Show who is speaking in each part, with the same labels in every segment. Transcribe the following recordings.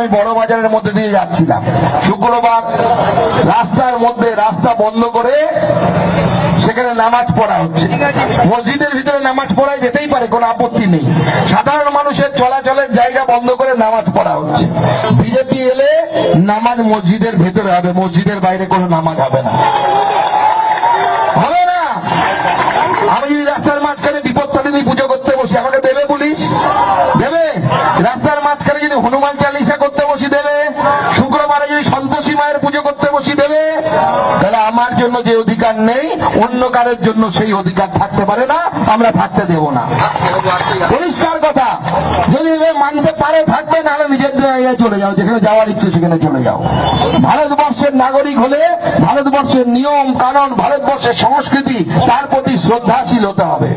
Speaker 1: আমি বড় বাজারের মধ্যে দিয়ে যাচ্ছিলাম শুক্রবার, রাস্তার মধ্যে রাস্তা বন্ধ করে সেখানে নামাজ পড়া হচ্ছে। মসজিদের ভিতরে নামাজ পড়ায় যেতেই পারে, কোনো আপত্তি নেই। সাধারণ মানুষের চলাচলের জায়গা বন্ধ করে নামাজ পড়া হচ্ছে। বিজেপি এলে নামাজ মসজিদের ভেতরে হবে, মসজিদের বাইরে কোনো নামাজ হবে না, হবে না। আমি যদি রাস্তার মাঝখানে বিপত্তারিণী পুজো করতে বসি, আমাকে দেবে পুলিশ? দেবে? রাস্তার মাঝখানে যদি হনুমান চালিসা করতে বসি দেবে? শুক্রবারে যদি সন্তোষী মায়ের পুজো করতে বসি দেবে? তাহলে আমার জন্য যে অধিকার নেই, অন্য কারোর জন্য সেই অধিকার থাকতে পারে না, আমরা থাকতে দেব না। পরিষ্কার কথা। যদি মানতে পারে থাকবে, নাহলে নিজের জায়গায় চলে যাও, যেখানে যাওয়ার ইচ্ছে সেখানে চলে যাও। ভারতবর্ষের নাগরিক হলে ভারতবর্ষের নিয়ম কানুন, ভারতবর্ষের সংস্কৃতি, তার প্রতি শ্রদ্ধাশীল হতে হবে।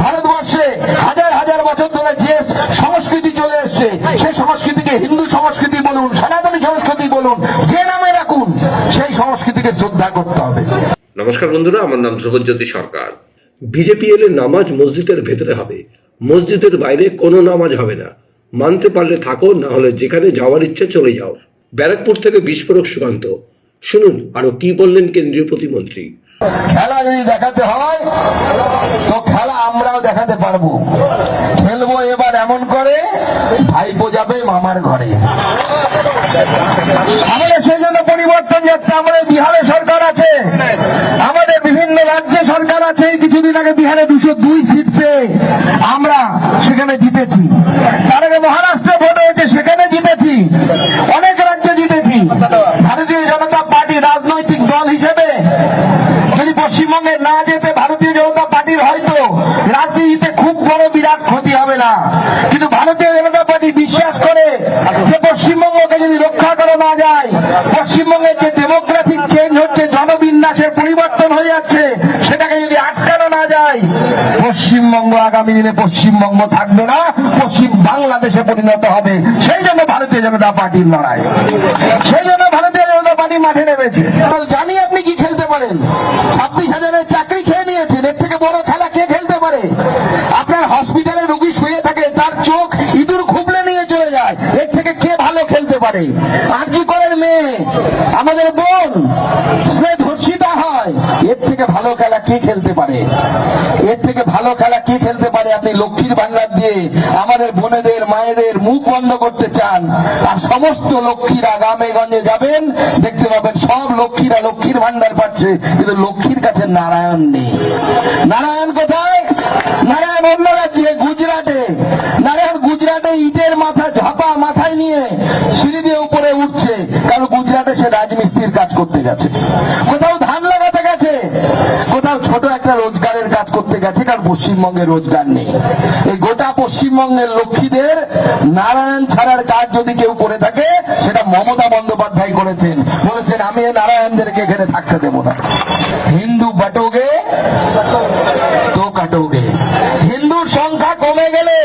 Speaker 1: ভারতবর্ষে হাজার হাজার বছর ধরে যে সংস্কৃতি চলে এসছে, সেই সংস্কৃতিকে হিন্দু সংস্কৃতি বলুন, সনাতনী সংস্কৃতি বলুন, যে নামে রাখুন, সেই সংস্কৃতিকে শ্রদ্ধা করতে হবে।
Speaker 2: নমস্কার বন্ধুরা, আমার নাম ধ্রুবজ্যোতি সরকার।
Speaker 3: বিজেপি এলে নামাজ মসজিদের ভেতরে হবে, মসজিদের বাইরে কোনো নামাজ হবে না। মানতে পারলে থাকো, না হলে যেখানে যাওয়ার ইচ্ছে চলে যাও। ব্যারাকপুর থেকে বিস্ফোরক সুকান্ত। শুনুন আরো কি বললেন কেন্দ্রীয় প্রতিমন্ত্রী।
Speaker 1: খেলা যদি দেখাতে হয় তো খেলা আমরাও দেখাতে পারবো। খেলবো এবার এমন করে, ভাইপো যাবে মামার ঘরে। আমাদের সেই জন্য পরিবর্তন যাচ্ছে। আমাদের বিহারে সরকার আছে, আমাদের বিভিন্ন রাজ্যে সরকার আছে। কিছুদিন আগে বিহারে 202 সিট পেয়ে আমরা সেখানে জিতেছি। তার আগে মহারাষ্ট্রে ভোট হয়েছে, সেখানে জিতেছি। অনেক রাজ্যে জিতেছি। ভারতীয় জনতা পার্টি রাজনৈতিক দল হিসেবে যদি পশ্চিমবঙ্গে না যেতে ভারতীয় জনতা পার্টির হয়তো রাজনীতিতে খুব বড় বিরাট ক্ষতি হবে না, কিন্তু ভারতীয় জনতা পার্টি বিশ্বাস করে যে পশ্চিমবঙ্গকে যদি রক্ষা করা না যায়, পশ্চিমবঙ্গের যে ডেমোক্রেটিক চেঞ্জ হচ্ছে, জনবিন্যাসের পরিবর্তন হয়ে যাচ্ছে, সেটাকে যদি আটকানো না যায়, পশ্চিমবঙ্গ আগামী দিনে পশ্চিমবঙ্গ থাকবে না, পশ্চিম বাংলাদেশে পরিণত হবে। সেই জন্য ভারতীয় জনতা পার্টির লড়াই, সেই জন্য ভারতীয় জনতা পার্টি মাঠে নেমেছে। জানি আপনি কি খেলতে পারেন। 26,000-এর চাকরি খেয়ে নিয়েছেন, এর থেকে বড় খেলা কে খেলতে পারে? আপনার হসপিটালে রোগী শুয়ে থাকে, তার চোখ ইঁদুর খুবলে নিয়ে চলে যায়, এর থেকে কে ভালো খেলতে পারে? আরজি করের মেয়ে, আমাদের বোন, সে ধর্ষিতা হয়, এর থেকে ভালো খেলা কে খেলতে পারে? এর থেকে ভালো খেলা কে খেলতে পারে? আপনি লক্ষ্মীর ভান্ডার দিয়ে আমাদের বোনেদের মায়েদের মুখ বন্ধ করতে চান, আর সমস্ত লক্ষ্মীরা গ্রামে গঞ্জে যাবেন, দেখতে পাবেন সব লক্ষ্মীরা লক্ষ্মীর ভান্ডার পাচ্ছে, কিন্তু লক্ষ্মীর কাছে নারায়ণ নেই। নারায়ণ কোথায়? নারায়ণ অন্য রাজ্যে, গুজরাটে। নারায়ণ গুজরাটে ইটের মাথা ঝাপা মাথায় নিয়ে সিঁড়ি দিয়ে উপরে উঠছে, কারণ গুজরাটে সে রাজমিস্ত্রির কাজ করতে গেছে, কোথাও ধান লাগাতে গেছে, কোথাও ছোট একটা রোজগারের কাজ করতে গেছে, কারণ পশ্চিমবঙ্গে রোজগার নেই। এই গোটা পশ্চিমবঙ্গের লক্ষ্মীদের নারায়ণ ছাড়ার কাজ যদি কেউ করে থাকে, সেটা মমতা বন্দ্যোপাধ্যায় করেছেন। বলেছেন আমি নারায়ণদেরকে এখানে থাকতে দেব না। হিন্দু বাটোগে তো কাটোগে। হিন্দুর সংখ্যা কমে গেলে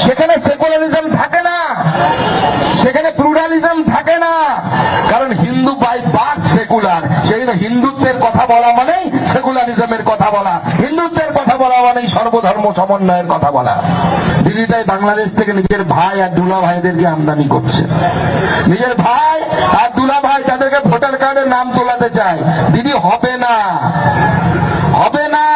Speaker 1: সেখানে সেকুলারিজম থাকে না, সেখানে প্লুরালিজম থাকে না, কারণ হিন্দু বাই বার্থ সেকুলার। সেই জন্য হিন্দুত্বের কথা বলা মানেই সেকুলারিজমের কথা বলা, হিন্দুত্বের কথা বলা মানেই সর্বধর্ম সমন্বয়ের কথা বলা। দিল্লিটাই বাংলাদেশ থেকে নিজের ভাই আর দুলা ভাইদেরকে আমদানি করছে। নিজের ভাই আর দুলা ভাই তাদেরকে ভোটার কার্ডের নাম তোলাতে চায়। দিদি হবে না, হবে না।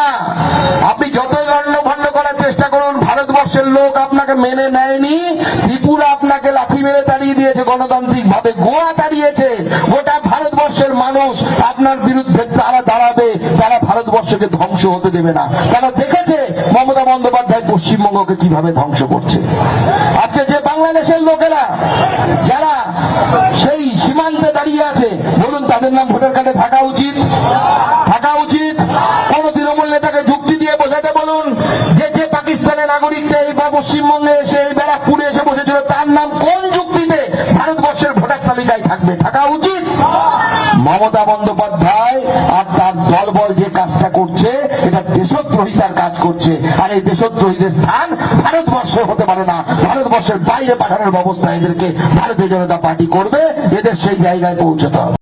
Speaker 1: আপনি যতই লন্ডভন্ড করার চেষ্টা করুন, ভারতবর্ষের লোক আপনাকে মেনে নেয়নি। ত্রিপুরা আপনাকে লাথি মেরে তাড়িয়ে দিয়েছে, গণতান্ত্রিক ভাবে গোয়া তাড়িয়েছে। গোটা ভারতবর্ষের মানুষ আপনার বিরুদ্ধে তারা দাঁড়াবে, তারা ভারতবর্ষকে ধ্বংস হতে দেবে না। তারা দেখেছে মমতা বন্দ্যোপাধ্যায় পশ্চিমবঙ্গকে কিভাবে ধ্বংস করছে। আজকে যে বাংলাদেশের লোকেরা যারা সেই সীমান্তে দাঁড়িয়ে আছে, বলুন তাদের নাম ভোটার কার্ডে থাকা উচিত? থাকা উচিত? কোন তৃণমূল নেতাকে যুক্তি দিয়ে বোঝাতে বলুন যে যে পাকিস্তানের নাগরিকটা এই বা পশ্চিমবঙ্গে এসে এই ব্যারাকপুরে এসে বসেছিল, তার নাম কোন যুক্তিতে ভারতবর্ষের ভোটার তালিকায় থাকবে? থাকা উচিত? মমতা বন্দ্যোপাধ্যায় আর তার দলবল যে কাজটা করছে, এটা দেশদ্রোহিতার কাজ করছে। আর এই দেশদ্রোহীদের স্থান ভারতবর্ষে হতে পারে না। ভারতবর্ষের বাইরে পাঠানোর ব্যবস্থা এদেরকে ভারতীয় জনতা পার্টি করবে, এদের সেই জায়গায় পৌঁছতে হবে।